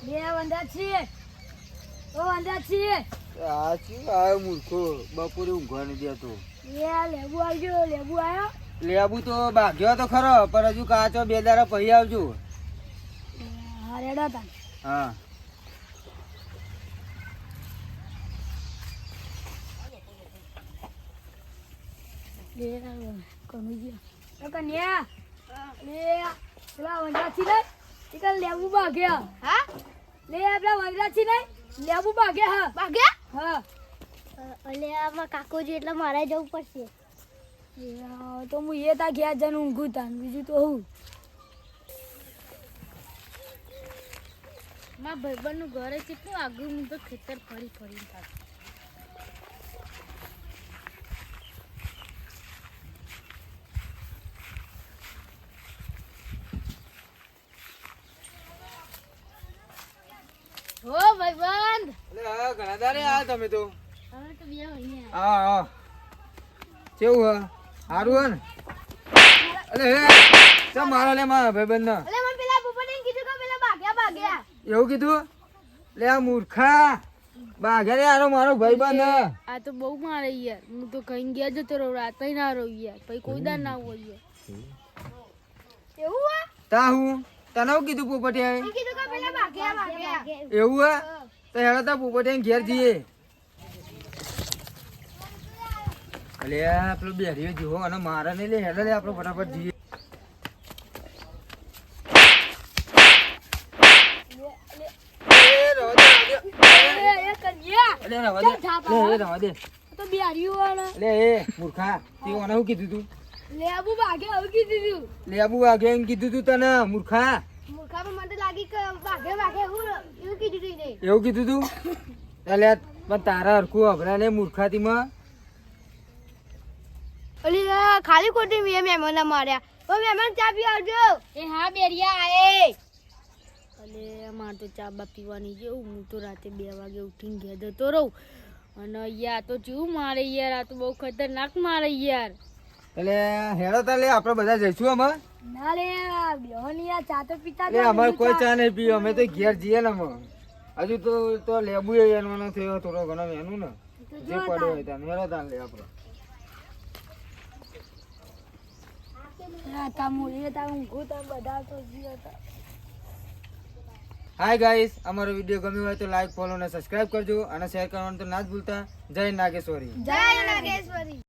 બે વંદા છીએ ઓ વંદા છીએ આ શું આવ્યો મૂર્ખો બપોરે ઊંઘવા નહીં દેતો લેબુ આવજો લેબુ આવ્યો લેબુ તો ભાગ્યો તો ખરો પણ હજુ કાચો બે દાડા પહી આવજો હા રેડા તા હા લે કનુજી તો કન્યા લે પેલા વંદા છી ને ઈકલ લેબુ ભાગ્યા હા લે આપડા વંદા છી ને લેબુ ભાગ્યા હા અલે આમાં કાકોજી એટલે મારે જવું પડશે તો હું એ તા ગયા જન ઊંઘું તા બીજું તો હું મારા ભાઈબંધનું ઘર કેટલું આગળ હું તો ખેતર ફરી થાક હો ભાઈબંધ એટલે હા ઘણા દાડે આ તમે તો હવે તો બે વહીને હા હા કેવું હા સારું હે ને અલે હે ચા મારો લે મારા ભાઈબંધ ના અલે મને પેલા બુપને કીધું કે પેલા ભાગ્યા એવું કીધું લે આ મૂર્ખા બાઘે રે આરો મારો ભાઈબંધ આ તો બહુ મારે યાર હું તો કहीं ગયા જતો રહું રાતે ના રહું યાર પછી કોઈ દાર ના હોય યાર એવું હે તા હું તને શું કીધું પોપટિયા કીધું કે પેલા ભાગ્યા એવું હે તો હેડો તા પોપટિયા ઘેર જઈએ અલે પેલો બેરીઓ જોવો અને મારા નહીં લે હેડો લે આપણે ફટાફટ જઈએ તો બિહારીઓ શું કીધું તું લેબુ ભાગે હવે કીધું લેબુ વાગે એમ કીધું તું તને મૂર્ખા મૂર્ખામાં મને તો લાગી કે ભાગે હું એવું કીધું તું ને એવું કીધું તું એટલે પણ તારા હરખું અભરા ને મૂર્ખાતીમાં ઓલી ખાલી ખોટી મહેમાન માર્યા ઓ મહેમાન ચા પી આવજો એ હા બેરિયા આએ અલે માર તો ચા બા પીવાની છે હું તો રાતે 2 વાગે ઉઠીને ઘેર જતો રહું અને યાર તો ચેવું મારે યાર આ તો બહુ ખતરનાક મારે યાર એટલે હેડો તા લે આપણે બધા જઈશું અમે ના લે બેહોની આ ચા તો પીતા લે અમારે કોઈ ચા નહીં પીવું અમે તો ઘેર જઈએ ને અમે હજુ તો લેબુ એનો થયો થોડો ઘણો એનું ને જે પડ્યો હોય ત્યાં હેડો તા લે આપણે તા મુલે તા ઊંઘું તા બધા તો જીઓ તા હાય ગાઈસ અમારો વિડીયો ગમ્યો હોય તો લાઈક ફોલો અને સબસ્ક્રાઇબ કરજો અને શેર કરવાનું તો ના જ ભૂલતા જય નાગેશ્વરી જય નાગેશ્વરી